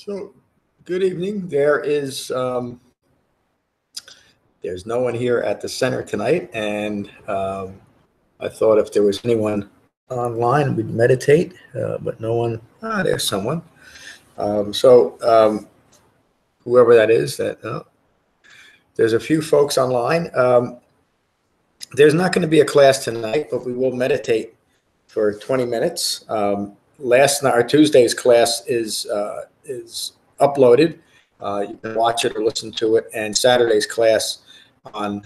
So, good evening. There's no one here at the center tonight, and I thought if there was anyone online, we'd meditate, but no one. There's someone. Whoever that is, there's a few folks online. There's not going to be a class tonight, but we will meditate for 20 minutes. Last night, our Tuesday's class is uploaded. You can watch it or listen to it. And Saturday's class on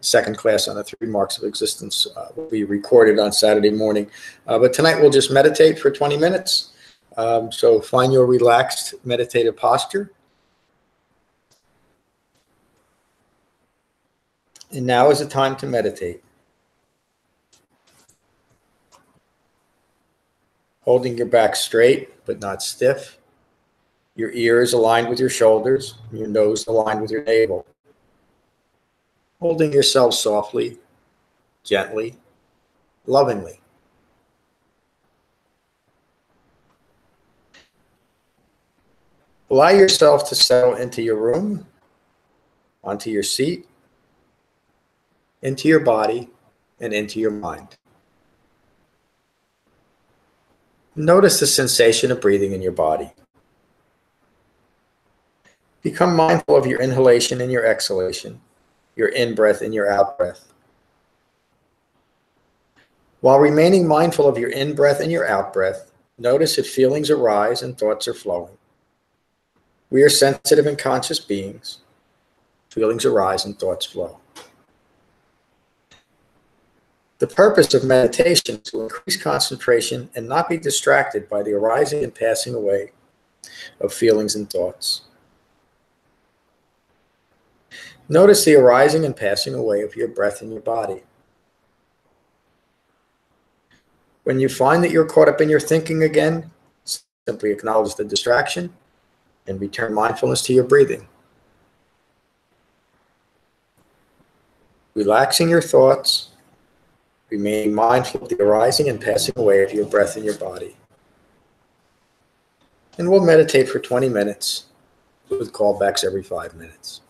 second class on the 3 marks of existence will be recorded on Saturday morning. But tonight we'll just meditate for 20 minutes. So find your relaxed meditative posture. And now is the time to meditate. Holding your back straight, but not stiff. Your ears aligned with your shoulders, your nose aligned with your navel. Holding yourself softly, gently, lovingly. Allow yourself to settle into your room, onto your seat, into your body, and into your mind. Notice the sensation of breathing in your body. Become mindful of your inhalation and your exhalation, your in-breath and your out-breath. While remaining mindful of your in-breath and your out-breath, notice if feelings arise and thoughts are flowing. We are sensitive and conscious beings. Feelings arise and thoughts flow. The purpose of meditation is to increase concentration and not be distracted by the arising and passing away of feelings and thoughts. Notice the arising and passing away of your breath in your body. When you find that you're caught up in your thinking again, simply acknowledge the distraction and return mindfulness to your breathing. Relaxing your thoughts, remaining mindful of the arising and passing away of your breath in your body. And we'll meditate for 20 minutes with callbacks every 5 minutes.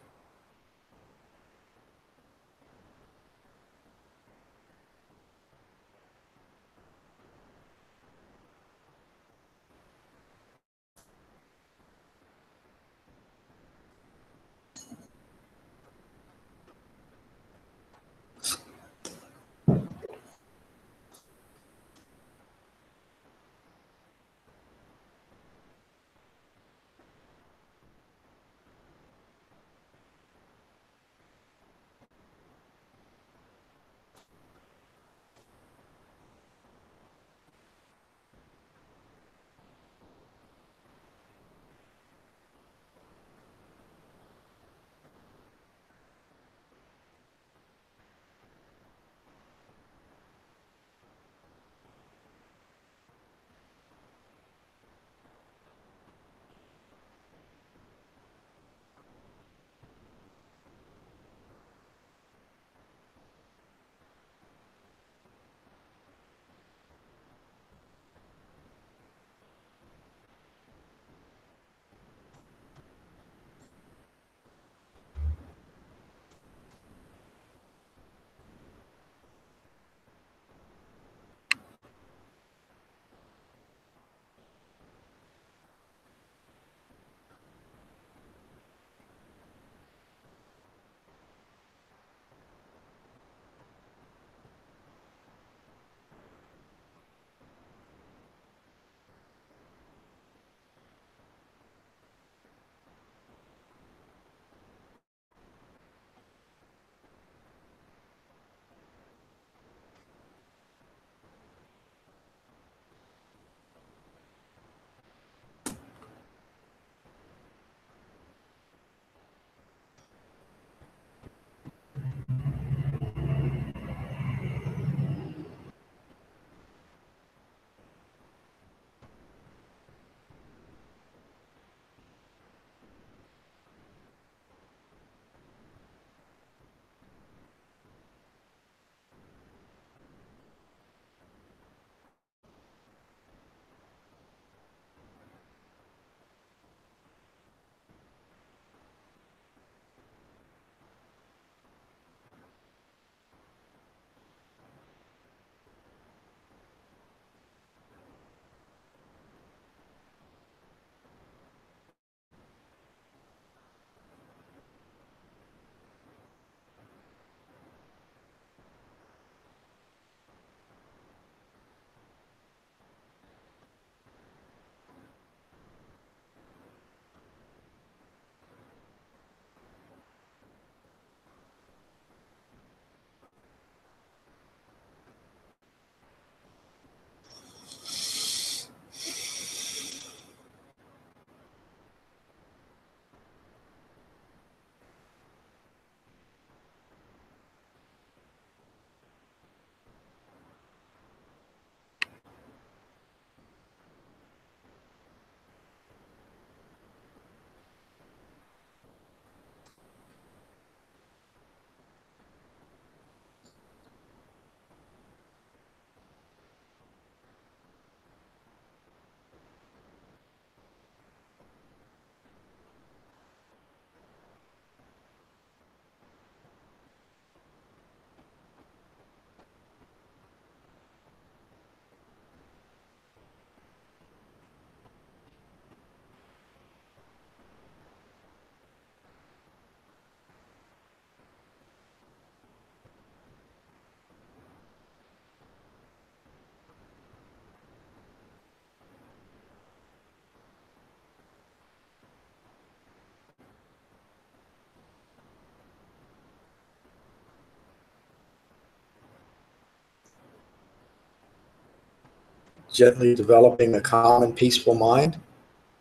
gently developing a calm and peaceful mind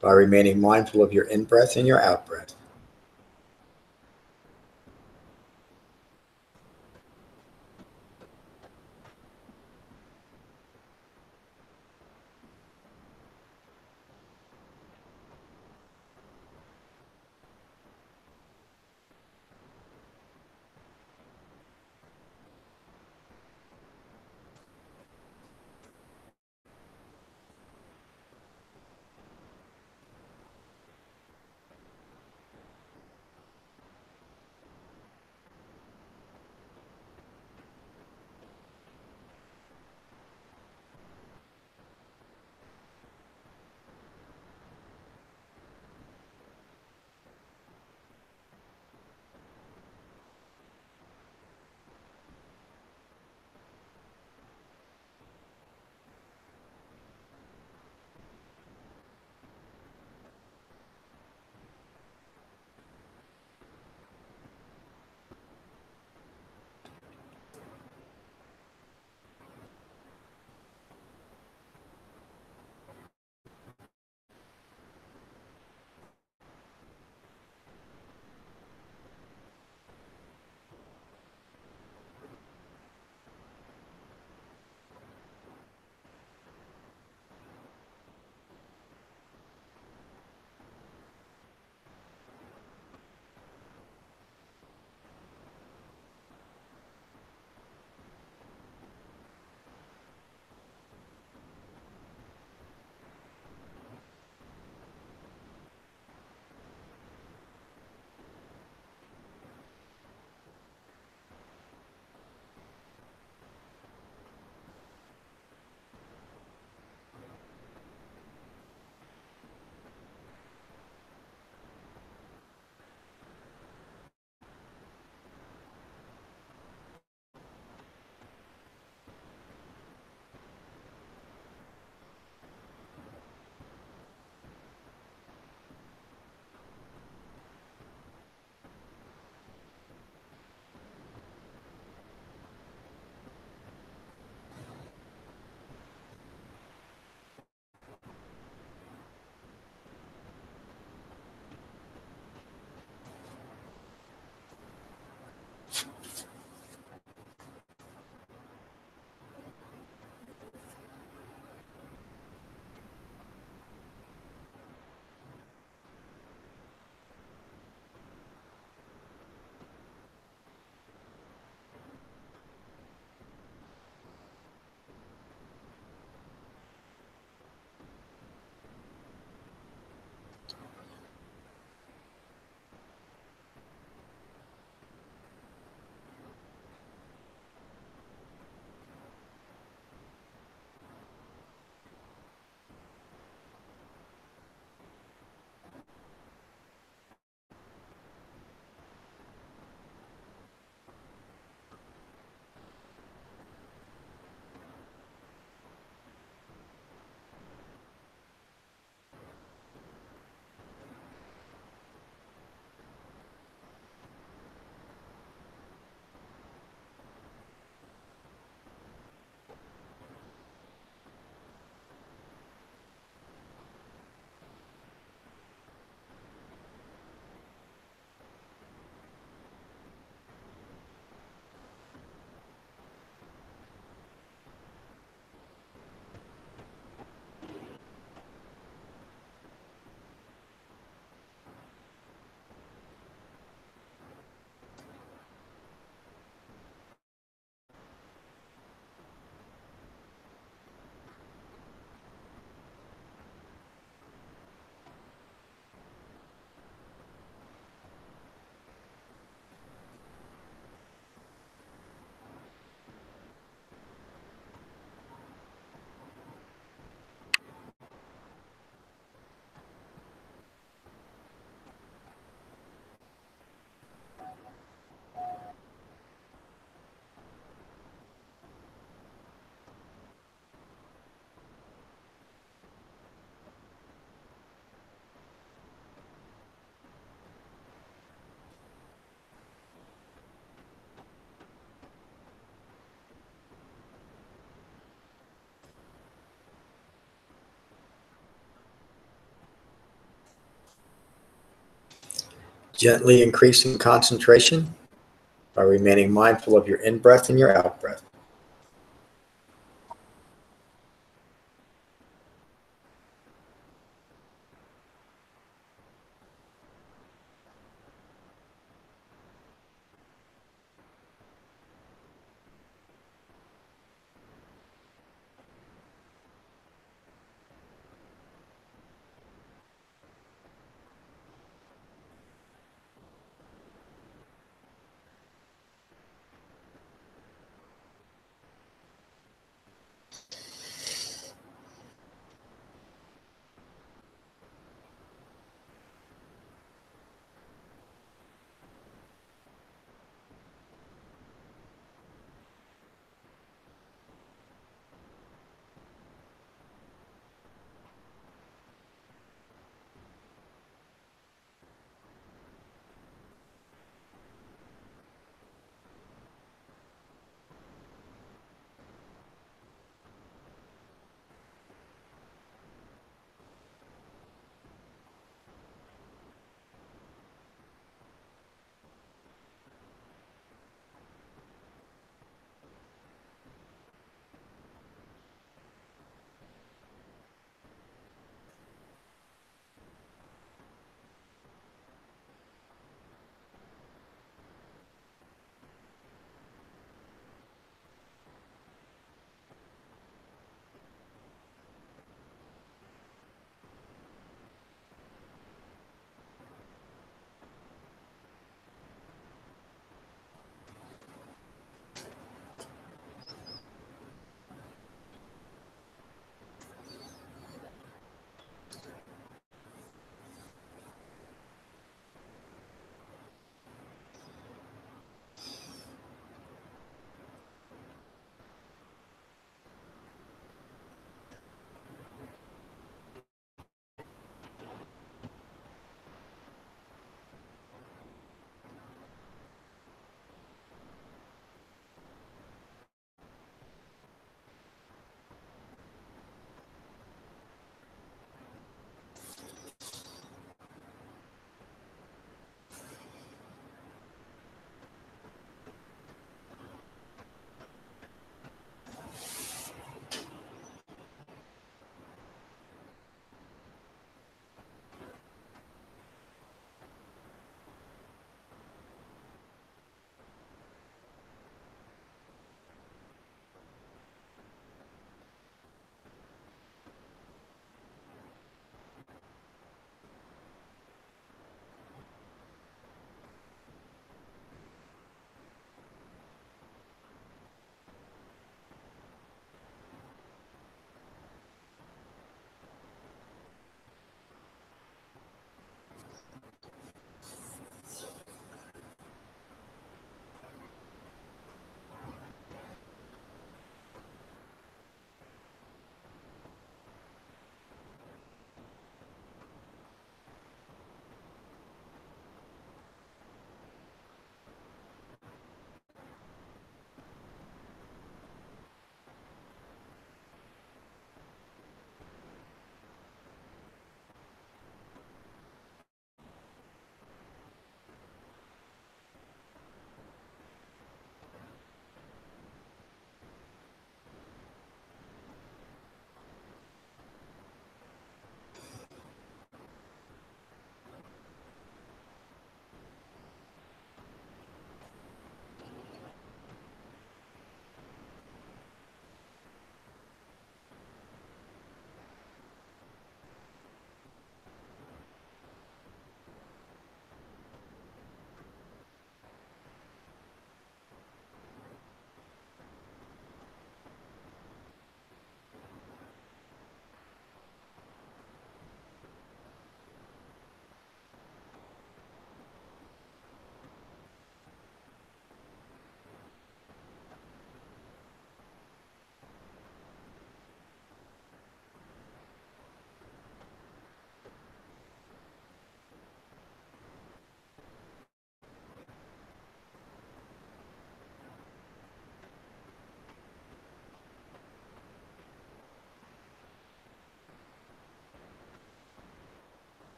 by remaining mindful of your in-breath and your out-breath. Gently increasing concentration by remaining mindful of your in-breath and your out-breath.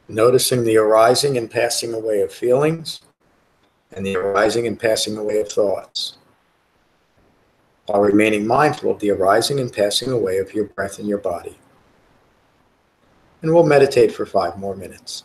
noticing the arising and passing away of feelings and the arising and passing away of thoughts, while remaining mindful of the arising and passing away of your breath in your body. And we'll meditate for 5 more minutes.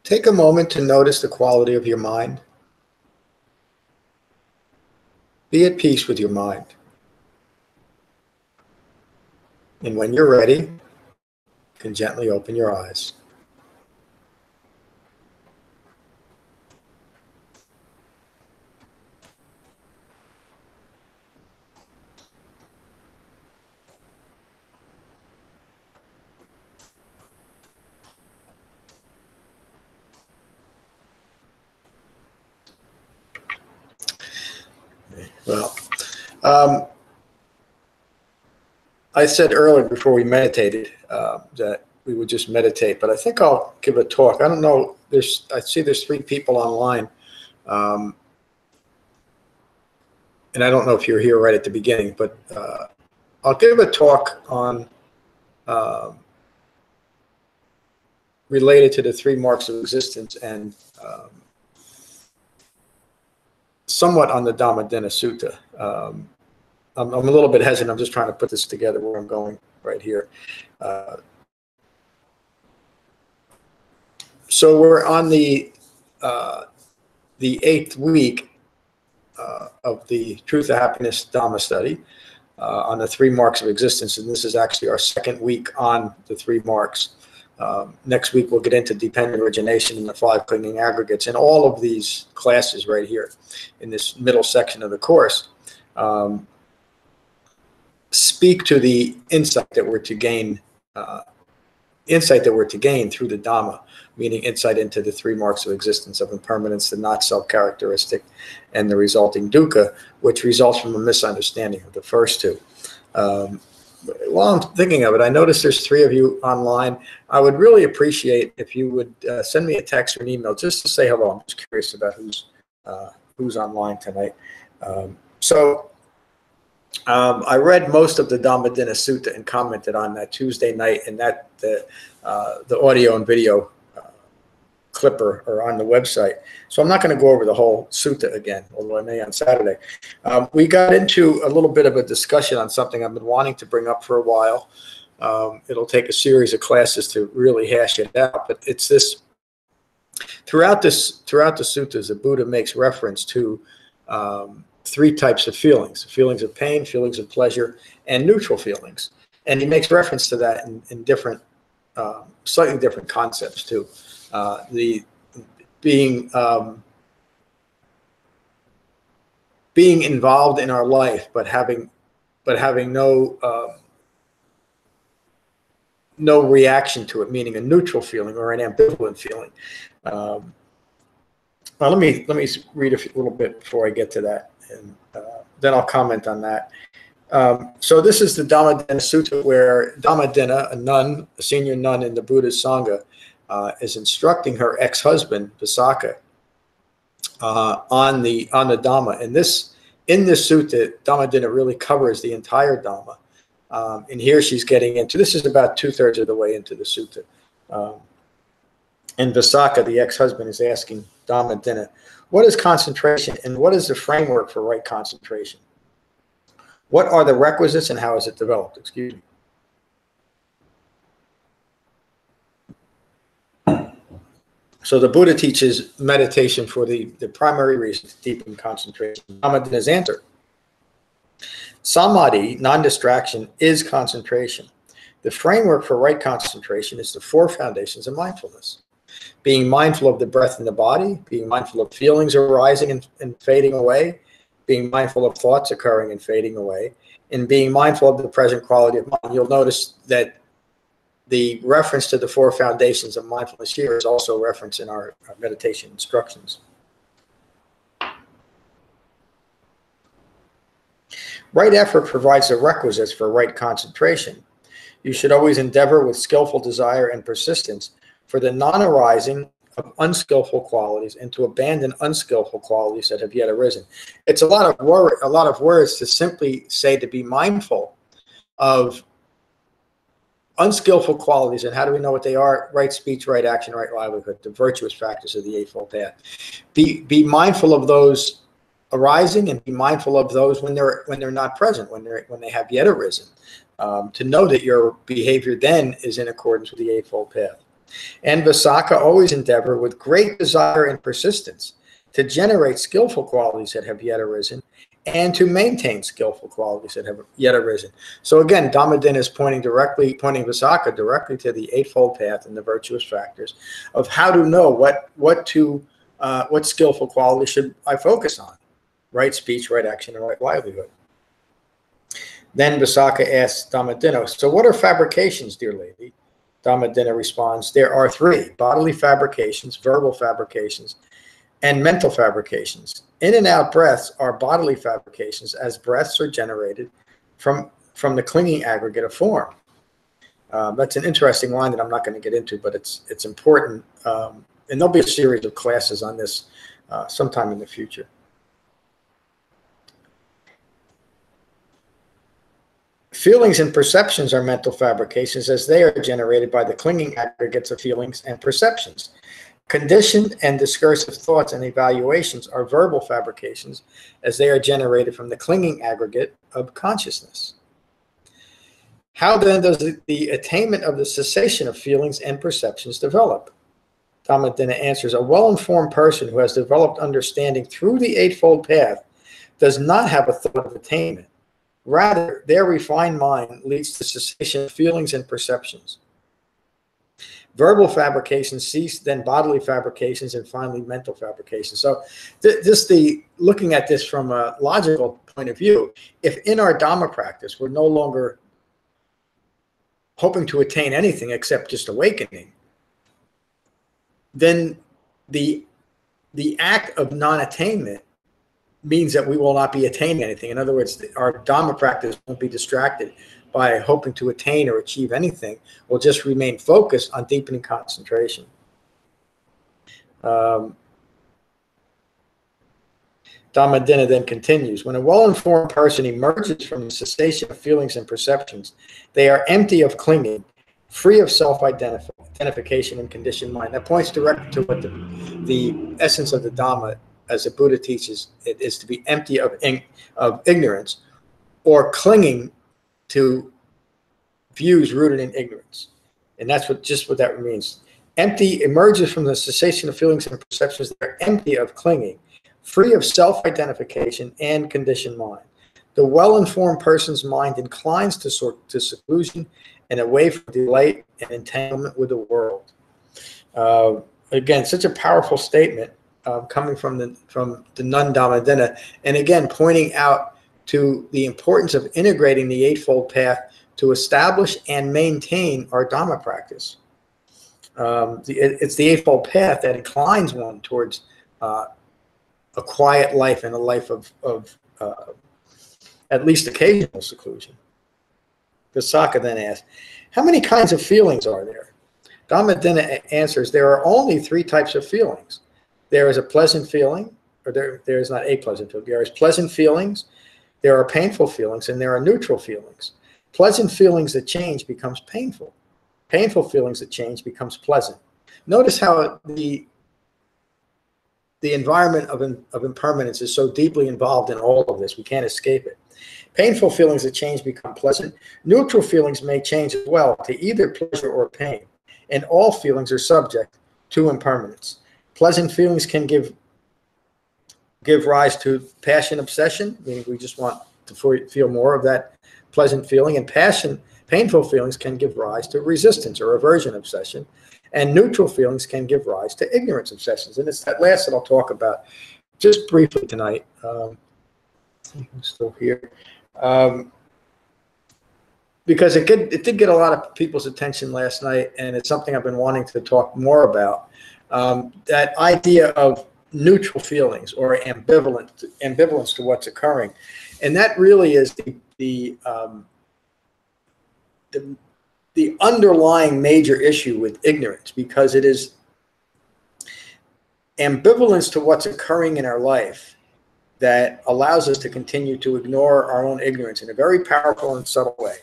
Take a moment to notice the quality of your mind. Be at peace with your mind. And when you're ready, can gently open your eyes. Well, I said earlier before we meditated that we would just meditate, but I think I'll give a talk. I don't know. I see there's 3 people online, and I don't know if you're here right at the beginning, but I'll give a talk on related to the 3 marks of existence and somewhat on the Dhammadinna Sutta. I'm a little bit hesitant. I'm just trying to put this together where I'm going right here. So we're on the 8th week of the Truth of Happiness Dhamma study on the 3 marks of existence, and this is actually our 2nd week on the 3 marks. Next week we'll get into dependent origination and the 5 clinging aggregates, and all of these classes right here in this middle section of the course speak to the insight that we're to gain, through the Dhamma, meaning insight into the 3 marks of existence of impermanence, the not self characteristic, and the resulting dukkha, which results from a misunderstanding of the first 2. While I'm thinking of it, I noticed there's 3 of you online. I would really appreciate if you would send me a text or an email just to say hello. I'm just curious about who's online tonight. I read most of the Dhammadinna Sutta and commented on that Tuesday night, and that the audio and video clipper are on the website. So I'm not going to go over the whole sutta again, although I may on Saturday. We got into a little bit of a discussion on something I've been wanting to bring up for a while. It'll take a series of classes to really hash it out, but it's this. Throughout the suttas, the Buddha makes reference to 3 types of feelings: feelings of pain, feelings of pleasure, and neutral feelings. And he makes reference to that in different, slightly different concepts too. The being involved in our life, but having no reaction to it, meaning a neutral feeling or an ambivalent feeling. Well, let me read a little bit before I get to that, and then I'll comment on that. So this is the Dhammadinna Sutta, where Dhammadinna, a senior nun in the Buddha's Sangha, is instructing her ex-husband Visakha on the Dhamma. And in this sutta, Dhammadinna really covers the entire Dhamma. And here she's getting into, this is about 2/3 of the way into the sutta. And Visakha, the ex-husband, is asking Dhammadinna, what is concentration and what is the framework for right concentration? What are the requisites and how is it developed? Excuse me. So the Buddha teaches meditation for the primary reason to deepen concentration. Dhammadinna's answer: samadhi, non-distraction, is concentration. The framework for right concentration is the 4 foundations of mindfulness. Being mindful of the breath in the body, being mindful of feelings arising and fading away, being mindful of thoughts occurring and fading away, and being mindful of the present quality of mind. You'll notice that the reference to the 4 foundations of mindfulness here is also referenced in our meditation instructions. Right effort provides the requisites for right concentration. You should always endeavor with skillful desire and persistence for the non-arising of unskillful qualities and to abandon unskillful qualities that have yet arisen. It's a lot of words to simply say to be mindful of unskillful qualities. And how do we know what they are? Right speech, right action, right livelihood, the virtuous factors of the Eightfold Path. Be mindful of those arising and be mindful of those when they're not present, when they have yet arisen. To know that your behavior then is in accordance with the Eightfold Path. And Visakha, always endeavor with great desire and persistence to generate skillful qualities that have yet arisen and to maintain skillful qualities that have yet arisen. So again, Dhammadinna is pointing Visakha directly to the Eightfold Path and the virtuous factors of how to know what skillful quality should I focus on: right speech, right action, and right livelihood. Then Visakha asks Dhammadinna, so what are fabrications, dear lady? Dhammadinna responds, there are three: bodily fabrications, verbal fabrications, and mental fabrications. In and out breaths are bodily fabrications, as breaths are generated from the clinging aggregate of form. That's an interesting line that I'm not going to get into, but it's important. And there'll be a series of classes on this sometime in the future. Feelings and perceptions are mental fabrications, as they are generated by the clinging aggregates of feelings and perceptions. Conditioned and discursive thoughts and evaluations are verbal fabrications, as they are generated from the clinging aggregate of consciousness. How then does the attainment of the cessation of feelings and perceptions develop? Dhammadinna answers, a well-informed person who has developed understanding through the Eightfold Path does not have a thought of attainment. Rather, their refined mind leads to cessation of feelings and perceptions. Verbal fabrications cease, then bodily fabrications, and finally mental fabrications. So looking at this from a logical point of view, if in our Dhamma practice we're no longer hoping to attain anything except just awakening, then the act of non-attainment means that we will not be attaining anything. In other words, our Dhamma practice won't be distracted by hoping to attain or achieve anything. We'll just remain focused on deepening concentration. Dhammadinna then continues, when a well-informed person emerges from the cessation of feelings and perceptions, they are empty of clinging, free of self-identification and conditioned mind. That points directly to what the essence of the Dhamma, as the Buddha teaches, it is to be empty of ignorance, or clinging to views rooted in ignorance. And that's what that means. Empty emerges from the cessation of feelings and perceptions that are empty of clinging, free of self-identification and conditioned mind. The well-informed person's mind inclines to seclusion and away from delight and entanglement with the world. Again, such a powerful statement coming from the nun Dhammadinna, and again pointing out to the importance of integrating the Eightfold Path to establish and maintain our Dhamma practice. It's the Eightfold Path that inclines one towards a quiet life and a life of at least occasional seclusion. Visakha then asks, how many kinds of feelings are there? Dhammadinna answers, there are only three types of feelings. There is a pleasant feeling, or there is not a pleasant feeling. There is pleasant feelings, there are painful feelings, and there are neutral feelings. Pleasant feelings that change becomes painful. Painful feelings that change becomes pleasant. Notice how the environment of impermanence is so deeply involved in all of this. We can't escape it. Painful feelings that change become pleasant. Neutral feelings may change as well to either pleasure or pain. And all feelings are subject to impermanence. Pleasant feelings can give rise to passion obsession, meaning we just want to feel more of that pleasant feeling. And painful feelings can give rise to resistance or aversion obsession. And neutral feelings can give rise to ignorance obsessions. And it's that last that I'll talk about just briefly tonight. I'm still here. Because it did get a lot of people's attention last night, and it's something I've been wanting to talk more about. That idea of neutral feelings or ambivalence to what's occurring, and that really is the underlying major issue with ignorance, because it is ambivalence to what's occurring in our life that allows us to continue to ignore our own ignorance in a very powerful and subtle way.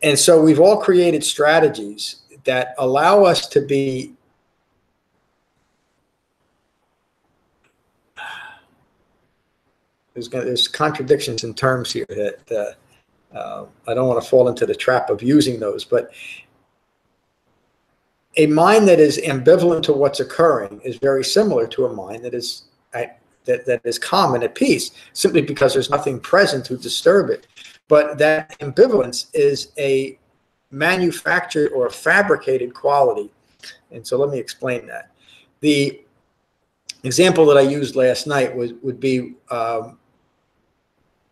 And so we've all created strategies that allow us to be there's contradictions in terms here that I don't want to fall into the trap of using those, but a mind that is ambivalent to what's occurring is very similar to a mind that is that is calm and at peace, simply because there's nothing present to disturb it. But that ambivalence is a manufactured or fabricated quality. And so let me explain that. The example that I used last night would be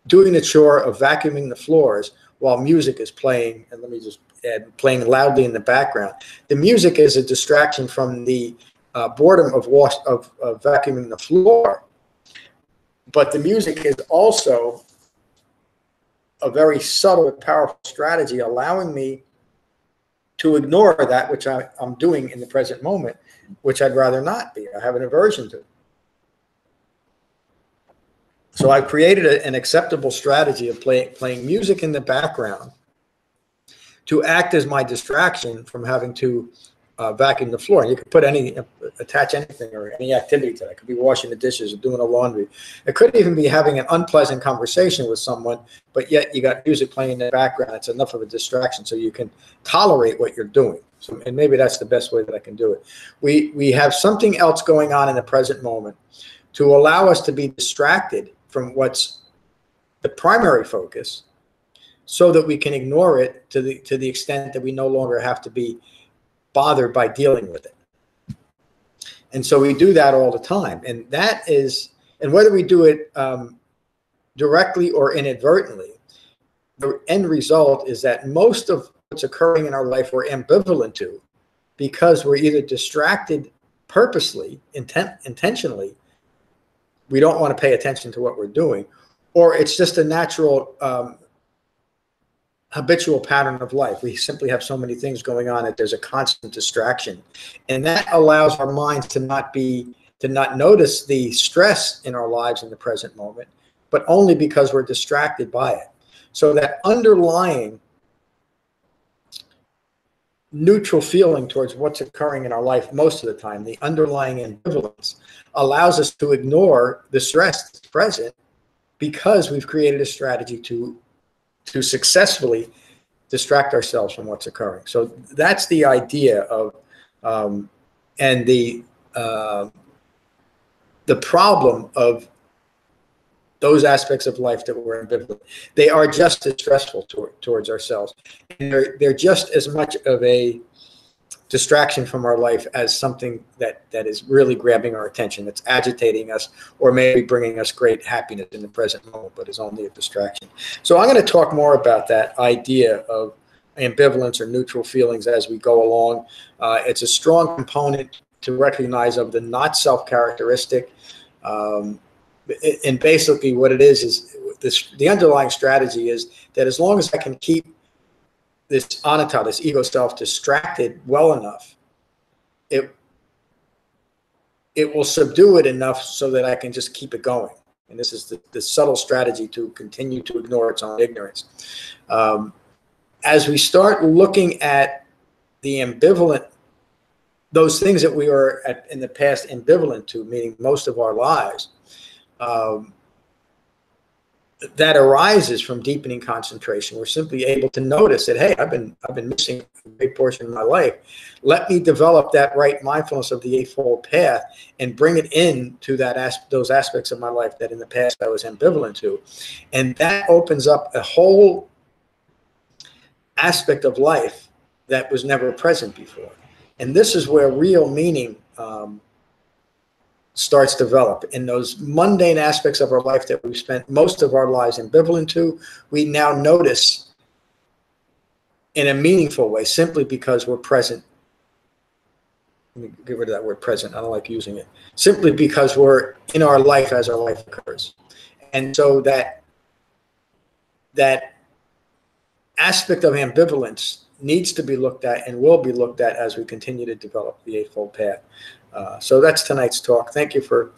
doing the chore of vacuuming the floors while music is playing, and let me just add, playing loudly in the background. The music is a distraction from the boredom of vacuuming the floor, but the music is also a very subtle and powerful strategy, allowing me to ignore that which I'm doing in the present moment, which I'd rather not be. I have an aversion to. So I've created an acceptable strategy of playing music in the background to act as my distraction from having to vacuum the floor. And you could put attach anything or any activity to that. It could be washing the dishes or doing the laundry. It could even be having an unpleasant conversation with someone, but yet you got music playing in the background. It's enough of a distraction so you can tolerate what you're doing. So, and maybe that's the best way that I can do it. We have something else going on in the present moment to allow us to be distracted from what's the primary focus, so that we can ignore it to the extent that we no longer have to be bothered by dealing with it. And so we do that all the time. And whether we do it directly or inadvertently, the end result is that most of what's occurring in our life we're ambivalent to, because we're either distracted purposely, intentionally, we don't want to pay attention to what we're doing, or it's just a natural habitual pattern of life. We simply have so many things going on that there's a constant distraction, and that allows our minds to not notice the stress in our lives in the present moment, but only because we're distracted by it. So that underlying neutral feeling towards what's occurring in our life most of the time, the underlying ambivalence, allows us to ignore the stress that's present, because we've created a strategy to successfully distract ourselves from what's occurring. So that's the idea of and the problem of those aspects of life that we're ambivalent. They are just as stressful towards ourselves. And they're just as much of a distraction from our life as something that is really grabbing our attention, that's agitating us, or maybe bringing us great happiness in the present moment, but is only a distraction. So I'm going to talk more about that idea of ambivalence or neutral feelings as we go along. It's a strong component to recognize of the not self characteristic. And basically what it is the underlying strategy is that as long as I can keep this anatta, this ego self, distracted well enough, it will subdue it enough so that I can just keep it going. And this is the subtle strategy to continue to ignore its own ignorance. As we start looking at the ambivalent, those things that we were in the past ambivalent to, meaning most of our lives, that arises from deepening concentration. We're simply able to notice that, hey, I've been missing a great portion of my life. Let me develop that right mindfulness of the Eightfold Path and bring it into those aspects of my life that in the past I was ambivalent to. And that opens up a whole aspect of life that was never present before. And this is where real meaning starts to develop. In those mundane aspects of our life that we've spent most of our lives ambivalent to, we now notice in a meaningful way, simply because we're present. Let me get rid of that word present. I don't like using it. Simply because we're in our life as our life occurs. And so that aspect of ambivalence needs to be looked at and will be looked at as we continue to develop the Eightfold Path. So that's tonight's talk. Thank you for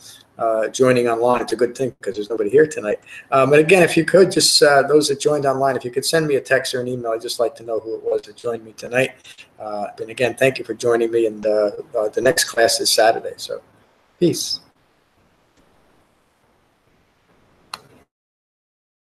joining online. It's a good thing because there's nobody here tonight. But again, if you could just, those that joined online, if you could send me a text or an email, I'd just like to know who it was that joined me tonight. And again, thank you for joining me. And the next class is Saturday. So peace.